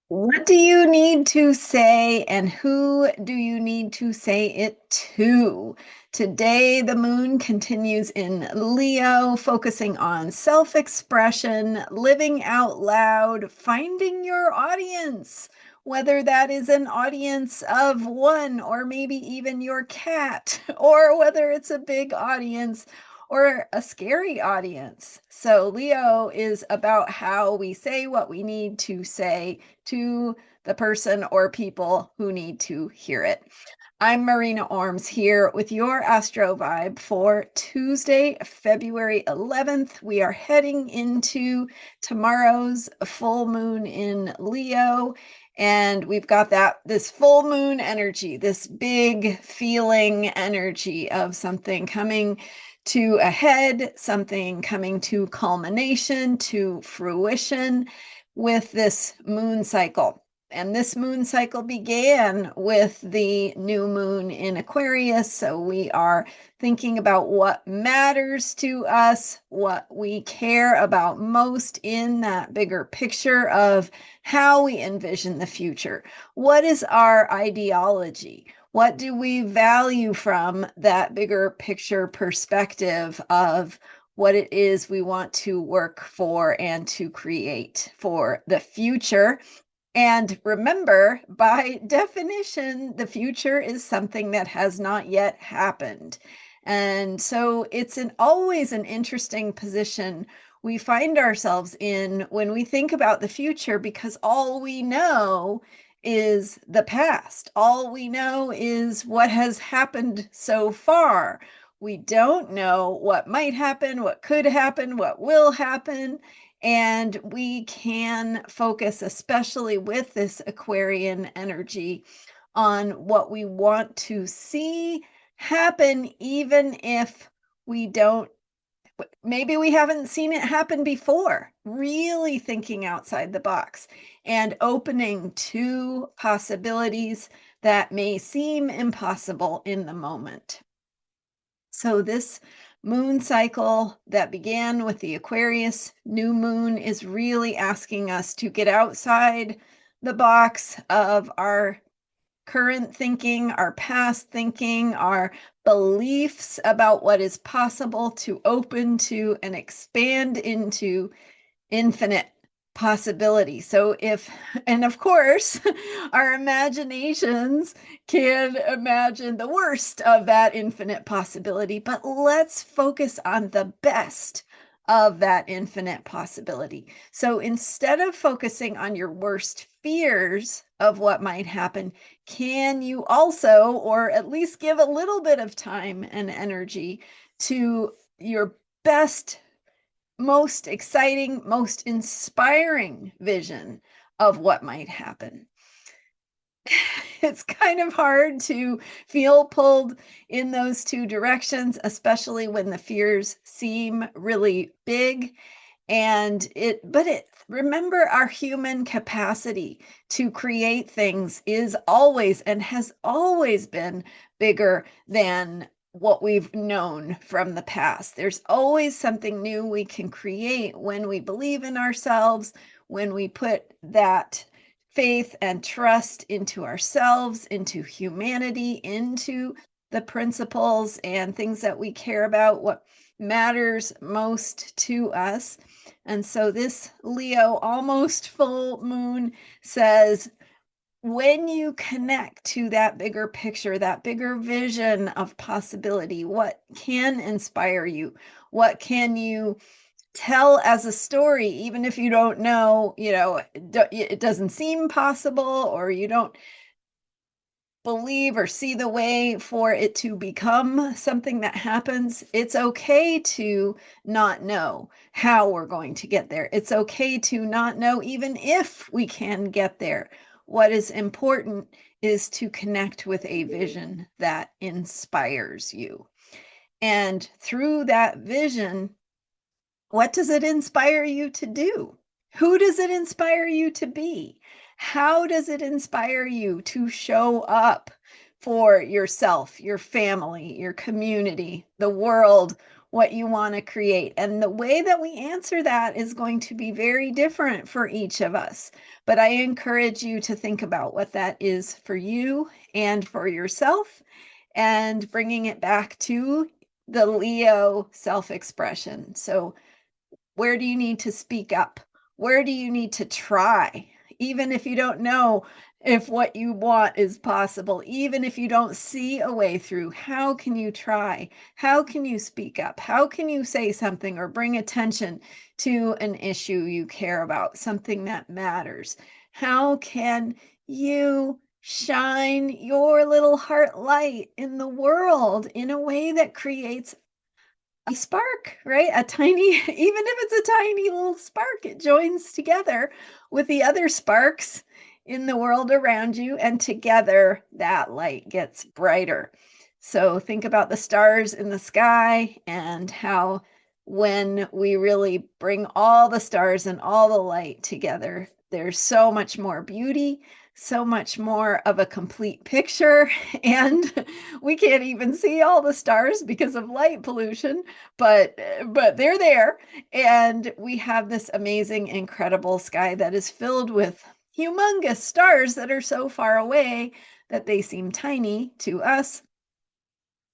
What do you need to say, and who do you need to say it to? Today, the moon continues in Leo, focusing on self expression, living out loud, finding your audience, whether that is an audience of one or maybe even your cat, or whether it's a big audience or a scary audience. So, Leo is about how we say what we need to say to the person or people who need to hear it. I'm Marina Orms here with your Astro Vibe for Tuesday, February 11th. We are heading into tomorrow's full moon in Leo. And we've got this full moon energy, this big feeling energy of something coming to a head, something coming to culmination, to fruition with this moon cycle. And this moon cycle began with the new moon in Aquarius. So we are thinking about what matters to us, what we care about most in that bigger picture of how we envision the future. What is our ideology? What do we value from that bigger picture perspective of what it is we want to work for and to create for the future? And remember, by definition, the future is something that has not yet happened. And so it's always an interesting position we find ourselves in when we think about the future, because all we know is the past. All we know is what has happened so far. We don't know what might happen, what could happen, what will happen. And we can focus, especially with this Aquarian energy, on what we want to see happen, even if we don't, maybe we haven't seen it happen before. Really thinking outside the box and opening to possibilities that may seem impossible in the moment. So this moon cycle that began with the Aquarius new moon is really asking us to get outside the box of our current thinking, our past thinking, our beliefs about what is possible, to open to and expand into infinite possibility. And of course, our imaginations can imagine the worst of that infinite possibility, but let's focus on the best of that infinite possibility. So instead of focusing on your worst fears of what might happen, can you also, or at least give a little bit of time and energy to your best, most exciting, most inspiring vision of what might happen? It's kind of hard to feel pulled in those two directions, especially when the fears seem really big. Remember, our human capacity to create things is always and has always been bigger than what we've known from the past. There's always something new we can create when we believe in ourselves, when we put that faith and trust into ourselves, into humanity, into the principles and things that we care about, what matters most to us. And so this Leo almost full moon says, when you connect to that bigger picture, that bigger vision of possibility, what can inspire you? What can you tell as a story, even if you don't know, it doesn't seem possible, or you don't believe or see the way for it to become something that happens? It's okay to not know how we're going to get there. It's okay to not know even if we can get there. What is important is to connect with a vision that inspires you. And through that vision, what does it inspire you to do? Who does it inspire you to be? How does it inspire you to show up for yourself, your family, your community, the world, what you want to create. And the way that we answer that is going to be very different for each of us. But I encourage you to think about what that is for you and for yourself, and bringing it back to the Leo self-expression. So where do you need to speak up? Where do you need to try? Even if you don't know if what you want is possible, even if you don't see a way through, how can you try? How can you speak up? How can you say something or bring attention to an issue you care about, something that matters? How can you shine your little heart light in the world in a way that creates a spark, right? A tiny, even if it's a tiny little spark, it joins together with the other sparks in the world around you, and together that light gets brighter. So think about the stars in the sky and how when we really bring all the stars and all the light together, there's so much more beauty, so much more of a complete picture. And we can't even see all the stars because of light pollution, but they're there. And we have this amazing, incredible sky that is filled with humongous stars that are so far away that they seem tiny to us.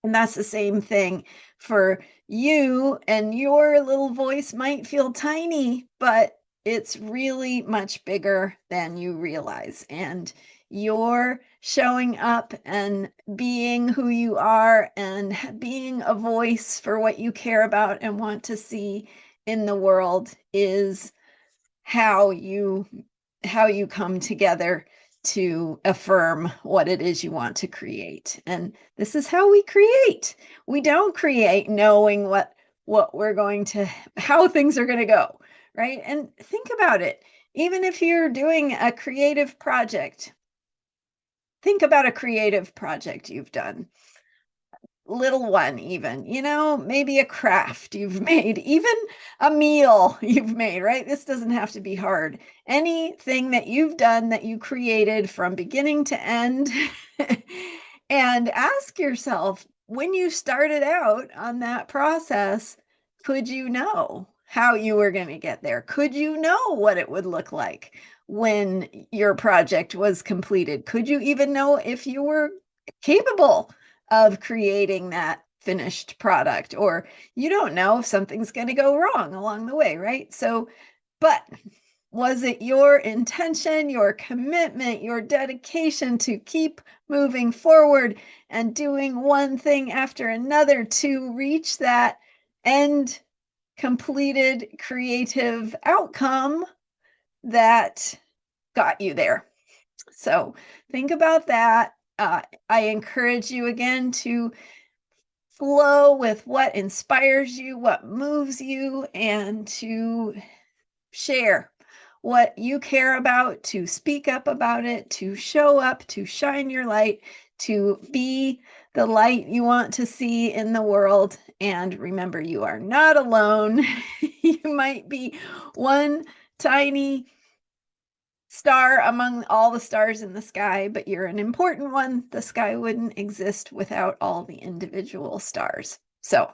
And that's the same thing for you, and your little voice might feel tiny, but it's really much bigger than you realize. And you're showing up and being who you are and being a voice for what you care about and want to see in the world is how you come together to affirm what it is you want to create. And this is how we create. We don't create knowing what we're going to, how things are going to go, right? And think about it. Even if you're doing a creative project, think about a creative project you've done. Little one, even, maybe a craft you've made, even a meal you've made, right? This doesn't have to be hard. Anything that you've done that you created from beginning to end. And ask yourself, when you started out on that process, could you know how you were going to get there? Could you know what it would look like when your project was completed? Could you even know if you were capable of creating that finished product? Or you don't know if something's going to go wrong along the way, right? So, but was it your intention, your commitment, your dedication to keep moving forward and doing one thing after another to reach that end completed creative outcome that got you there? So think about that. I encourage you again to flow with what inspires you, what moves you, and to share what you care about, to speak up about it, to show up, to shine your light, to be the light you want to see in the world. And remember, you are not alone. You might be one tiny star among all the stars in the sky, but you're an important one. The sky wouldn't exist without all the individual stars. So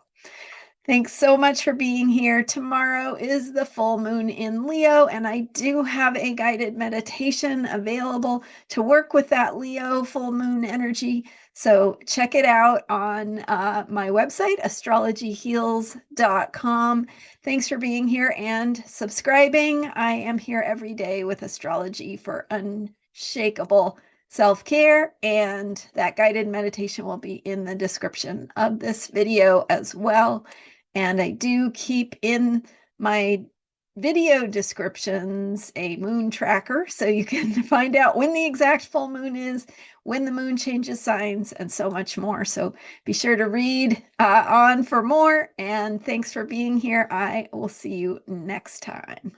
thanks so much for being here. Tomorrow is the full moon in Leo, and I do have a guided meditation available to work with that Leo full moon energy. So check it out on my website, astrologyheals.com. Thanks for being here and subscribing. I am here every day with astrology for unshakable self-care, and that guided meditation will be in the description of this video as well. And I do keep in my video descriptions a moon tracker, so you can find out when the exact full moon is, when the moon changes signs, and so much more. So be sure to read on for more. And thanks for being here. I will see you next time.